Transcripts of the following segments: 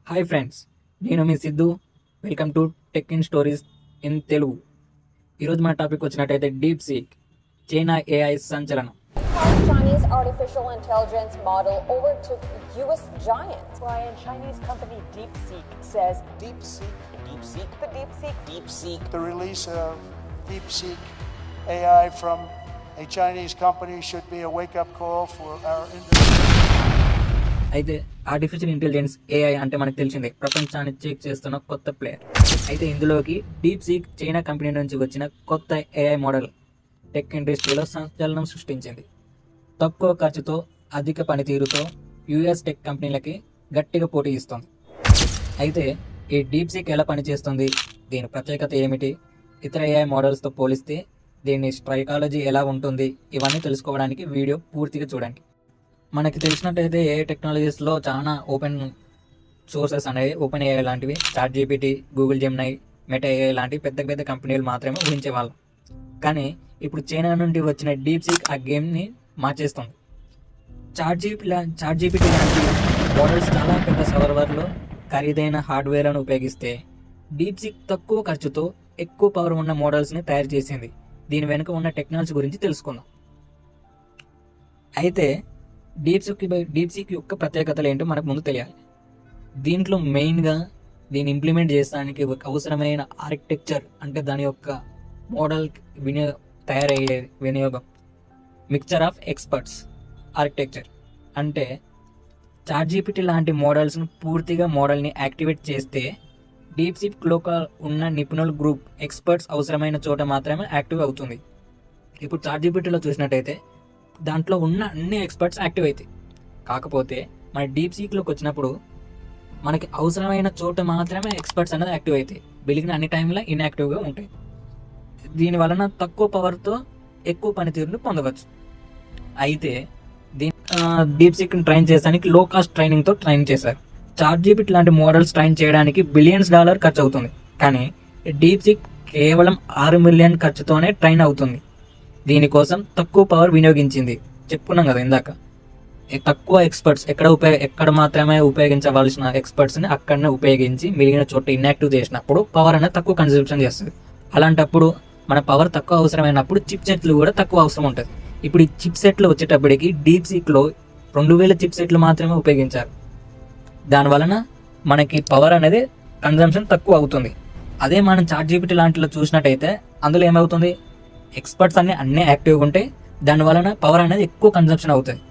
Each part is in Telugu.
హాయ్ ఫ్రెండ్స్, నేను మీ Siddhu. Welcome to tech in stories in Telugu. ఈరోజు మన టాపిక్ వచ్చినట్టయితే డీప్ సీక్, చైనా ఏఐ సంచలనం. Chinese artificial intelligence model overtook U.S. giants. Brian, Chinese company DeepSeek says DeepSeek. The release of DeepSeek AI from a Chinese company should be a wake-up call for our industry. అయితే ఆర్టిఫిషియల్ ఇంటెలిజెన్స్ ఏఐ అంటే మనకు తెలిసిందే, ప్రపంచాన్ని చెక్ చేస్తున్న కొత్త ప్లేయర్. అయితే ఇందులోకి డీప్ సీక్ చైనా కంపెనీ నుంచి వచ్చిన కొత్త ఏఐ మోడల్ టెక్ ఇండస్ట్రీలో సంచలనం సృష్టించింది. తక్కువ ఖర్చుతో అధిక పనితీరుతో యుఎస్ టెక్ కంపెనీలకి గట్టిగా పోటీ ఇస్తుంది. అయితే ఈ డీప్ సీక్ ఎలా పనిచేస్తుంది, దీని ప్రత్యేకత ఏమిటి, ఇతర ఏఐ మోడల్స్తో పోలిస్తే దీని స్ట్రైకాలజీ ఎలా ఉంటుంది, ఇవన్నీ తెలుసుకోవడానికి వీడియో పూర్తిగా చూడండి. మనకి తెలిసినట్టయితే ఏఐ టెక్నాలజీస్లో చాలా ఓపెన్ సోర్సెస్ అనేవి, ఓపెన్ ఏఐ లాంటివి, ChatGPT, Google Gemini, Meta AI లాంటి పెద్ద పెద్ద కంపెనీలు మాత్రమే ఊహించేవాళ్ళం. కానీ ఇప్పుడు చైనా నుండి వచ్చిన డీప్ సీక్ ఆ గేమ్ని మార్చేస్తుంది. చాట్ జీపీటీ లాంటి మోడల్స్ చాలా పెద్ద సర్వర్లో ఖరీదైన హార్డ్వేర్ను ఉపయోగిస్తే డీప్ సీక్ తక్కువ ఖర్చుతో ఎక్కువ పవర్ ఉన్న మోడల్స్ని తయారు చేసింది. దీని వెనుక ఉన్న టెక్నాలజీ గురించి తెలుసుకుందాం. అయితే డీప్ సీక్ యొక్క ప్రత్యేకతలు ఏంటో మనకు ముందు తెలియాలి. దీంట్లో మెయిన్గా దీన్ని ఇంప్లిమెంట్ చేయడానికి అవసరమైన ఆర్కిటెక్చర్, అంటే దాని యొక్క మోడల్ తయారయ్యే వినియోగం, మిక్చర్ ఆఫ్ ఎక్స్పర్ట్స్ ఆర్కిటెక్చర్. అంటే చాట్ జీపీటీ లాంటి మోడల్స్ను పూర్తిగా మోడల్ని యాక్టివేట్ చేస్తే డీప్ సీక్లో ఉన్న నిపుణుల గ్రూప్ ఎక్స్పర్ట్స్ అవసరమైన చోట మాత్రమే యాక్టివ్ అవుతుంది. ఇప్పుడు చాట్ జీపీటీలో చూసినట్టయితే దాంట్లో ఉన్న అన్ని ఎక్స్పర్ట్స్ యాక్టివ్ అవుతాయి. కాకపోతే మన డీప్ సీక్లోకి వచ్చినప్పుడు మనకి అవసరమైన చోట మాత్రమే ఎక్స్పర్ట్స్ అనేది యాక్టివ్ అవుతాయి, మిగిలిన అన్ని టైంలో ఇన్యాక్టివ్గా ఉంటాయి. దీని వలన తక్కువ పవర్తో ఎక్కువ పనితీరును పొందవచ్చు. అయితే డీప్ సీక్ని ట్రైన్ చేయడానికి లో కాస్ట్ ట్రైనింగ్తో ట్రైన్ చేశారు. చాట్ జీపీటీ లాంటి మోడల్స్ ట్రైన్ చేయడానికి బిలియన్స్ డాలర్ ఖర్చు అవుతుంది. కానీ డీప్ సీక్ కేవలం 6 మిలియన్ ఖర్చుతోనే ట్రైన్ అవుతుంది. దీనికోసం తక్కువ పవర్ వినియోగించింది. చెప్పుకున్నాం కదా ఇందాక, తక్కువ ఎక్స్పర్ట్స్ ఎక్కడ మాత్రమే ఉపయోగించవలసిన ఎక్స్పర్ట్స్ని అక్కడనే ఉపయోగించి మిగిలిన చోట ఇన్యాక్టివ్ చేసినప్పుడు పవర్ అనేది తక్కువ కన్సంప్షన్ చేస్తుంది. అలాంటప్పుడు మన పవర్ తక్కువ అవసరమైనప్పుడు చిప్ సెట్లు కూడా తక్కువ అవసరం ఉంటుంది. ఇప్పుడు ఈ చిప్ సెట్లు వచ్చేటప్పటికి డీప్ సీక్లో 2000 చిప్ సెట్లు మాత్రమే ఉపయోగించారు. దానివలన మనకి పవర్ అనేది కన్సంప్షన్ తక్కువ అవుతుంది. అదే మనం చాట్ జీపీటీ లాంటిలో చూసినట్టయితే అందులో ఏమవుతుంది, ఎక్స్పర్ట్స్ అన్నీ యాక్టివ్గా ఉంటాయి. దానివలన పవర్ అనేది ఎక్కువ కన్సంప్షన్ అవుతుంది.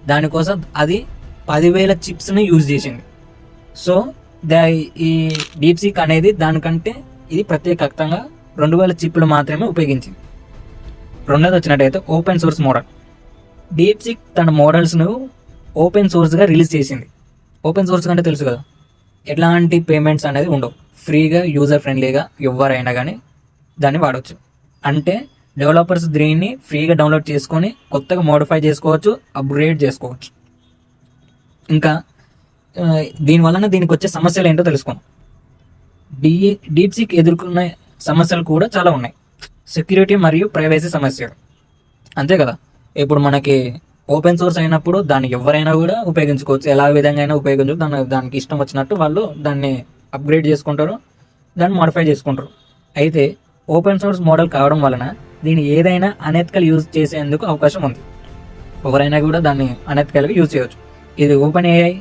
దానికోసం అది 10,000 చిప్స్ని యూజ్ చేసింది. సో ఈ డీప్ సీక్ అనేది దానికంటే ఇది ప్రత్యేకంగా 2000 చిప్లు మాత్రమే ఉపయోగించింది. రెండోది వచ్చినట్టయితే open source model. Deep seek తన మోడల్స్ను ఓపెన్ సోర్స్గా రిలీజ్ చేసింది. ఓపెన్ సోర్స్ కంటే తెలుసు కదా, ఎట్లాంటి పేమెంట్స్ అనేది ఉండవు, ఫ్రీగా యూజర్ ఫ్రెండ్లీగా ఎవరైనా కానీ దాన్ని వాడవచ్చు. అంటే డెవలపర్స్ దీన్ని ఫ్రీగా డౌన్లోడ్ చేసుకొని కొత్తగా మోడిఫై చేసుకోవచ్చు, అప్గ్రేడ్ చేసుకోవచ్చు. ఇంకా దీనివలన దీనికి వచ్చే సమస్యలు ఏంటో తెలుసుకుందాం. డీప్ సీక్ ఎదుర్కొన్న సమస్యలు కూడా చాలా ఉన్నాయి. సెక్యూరిటీ మరియు ప్రైవసీ సమస్యలు, అంతే కదా. ఇప్పుడు మనకి ఓపెన్ సోర్స్ అయినప్పుడు దాన్ని ఎవరైనా కూడా ఉపయోగించుకోవచ్చు, ఎలా విధంగా అయినా ఉపయోగించవచ్చు. దానికి ఇష్టం వచ్చినట్టు వాళ్ళు దాన్ని అప్గ్రేడ్ చేసుకుంటారు, దాన్ని మోడిఫై చేసుకుంటారు. అయితే ఓపెన్ సోర్స్ మోడల్ కావడం వలన దీన్ని ఏదైనా అనెథికల్ యూజ్ చేసేందుకు అవకాశం ఉంది. ఎవరైనా కూడా దాన్ని అనెథికల్గా యూజ్ చేయవచ్చు. ఇది ఓపెన్ ఏఐ,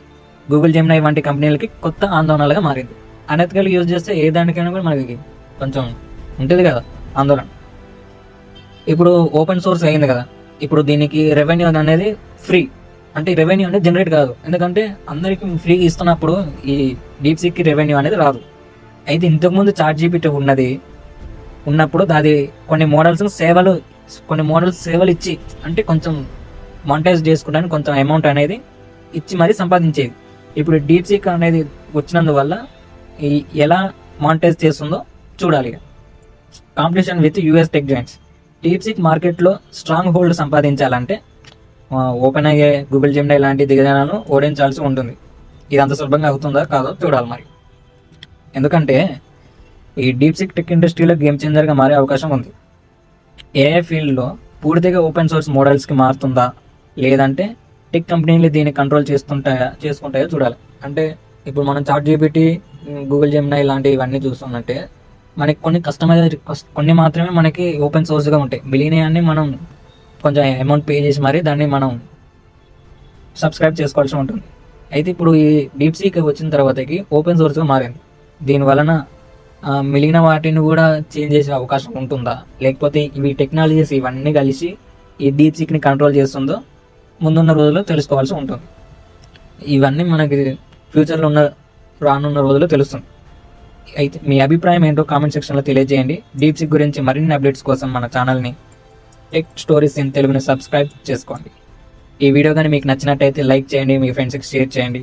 గూగుల్ జెమినై వంటి కంపెనీలకి కొత్త ఆందోళనగా మారింది. అనెథికల్ యూజ్ చేస్తే ఏ దానికైనా కూడా మనకి కొంచెం ఉంటుంది కదా ఆందోళన. ఇప్పుడు ఓపెన్ సోర్స్ అయింది కదా, ఇప్పుడు దీనికి రెవెన్యూ అనేది ఫ్రీ, అంటే రెవెన్యూ అనేది జనరేట్ కాదు. ఎందుకంటే అందరికీ ఫ్రీగా ఇస్తున్నప్పుడు ఈ డీప్ సీక్కి రెవెన్యూ అనేది రాదు. అయితే ఇంతకుముందు చాట్ జీపీటీ ఉన్నప్పుడు అది కొన్ని మోడల్స్ సేవలు ఇచ్చి, అంటే కొంచెం మానిటైజ్ చేసుకోవడానికి కొంచెం అమౌంట్ అనేది ఇచ్చి మరీ సంపాదించేది. ఇప్పుడు డీప్ సీక్ అనేది వచ్చినందువల్ల ఎలా మానిటైజ్ చేస్తుందో చూడాలి. Competition with US tech joints. Deep seek మార్కెట్లో స్ట్రాంగ్ హోల్డ్ సంపాదించాలంటే ఓపెన్ అయ్యే గూగుల్ జెమినై లాంటి దిగ్గజాలను ఓడించాల్సి ఉంటుంది. ఇది అంత సులభంగా అవుతుందా కాదో చూడాలి మరి. ఎందుకంటే ఈ డీప్ సీక్ టెక్ ఇండస్ట్రీలో గేమ్ చేంజర్గా మారే అవకాశం ఉంది. ఏఐ ఫీల్డ్లో పూర్తిగా ఓపెన్ సోర్స్ మోడల్స్కి మారుతుందా, లేదంటే టెక్ కంపెనీలు దీన్ని కంట్రోల్ చేసుకుంటాయో చూడాలి. అంటే ఇప్పుడు మనం చాట్ జీపీటీ, గూగుల్ జెమినీ ఇలాంటివన్నీ చూస్తున్నట్టే మనకి కొన్ని మాత్రమే మనకి ఓపెన్ సోర్స్గా ఉంటాయి. మిగిలినవన్నీ మనం కొంచెం అమౌంట్ పే చేసి మరి దాన్ని మనం సబ్స్క్రైబ్ చేసుకోవాల్సి ఉంటుంది. అయితే ఇప్పుడు ఈ డీప్సీక్ వచ్చిన తర్వాతకి ఓపెన్ సోర్స్గా మారింది. దీనివలన మిగిలిన వాటిని కూడా చేంజ్ చేసే అవకాశం ఉంటుందా, లేకపోతే ఇవి టెక్నాలజీస్ ఇవన్నీ కలిసి ఈ డీప్సీక్ని కంట్రోల్ చేస్తుందో ముందున్న రోజుల్లో తెలుసుకోవాల్సి ఉంటుంది. ఇవన్నీ మనకి ఫ్యూచర్లో రానున్న రోజుల్లో తెలుస్తుంది. అయితే మీ అభిప్రాయం ఏంటో కామెంట్ సెక్షన్లో తెలియజేయండి. డీప్సీక్ గురించి మరిన్ని అప్డేట్స్ కోసం మన ఛానల్ని టెక్ స్టోరీస్ ఇన్ తెలుగుని సబ్స్క్రైబ్ చేసుకోండి. ఈ వీడియో కానీ మీకు నచ్చినట్టయితే లైక్ చేయండి, మీ ఫ్రెండ్స్కి షేర్ చేయండి.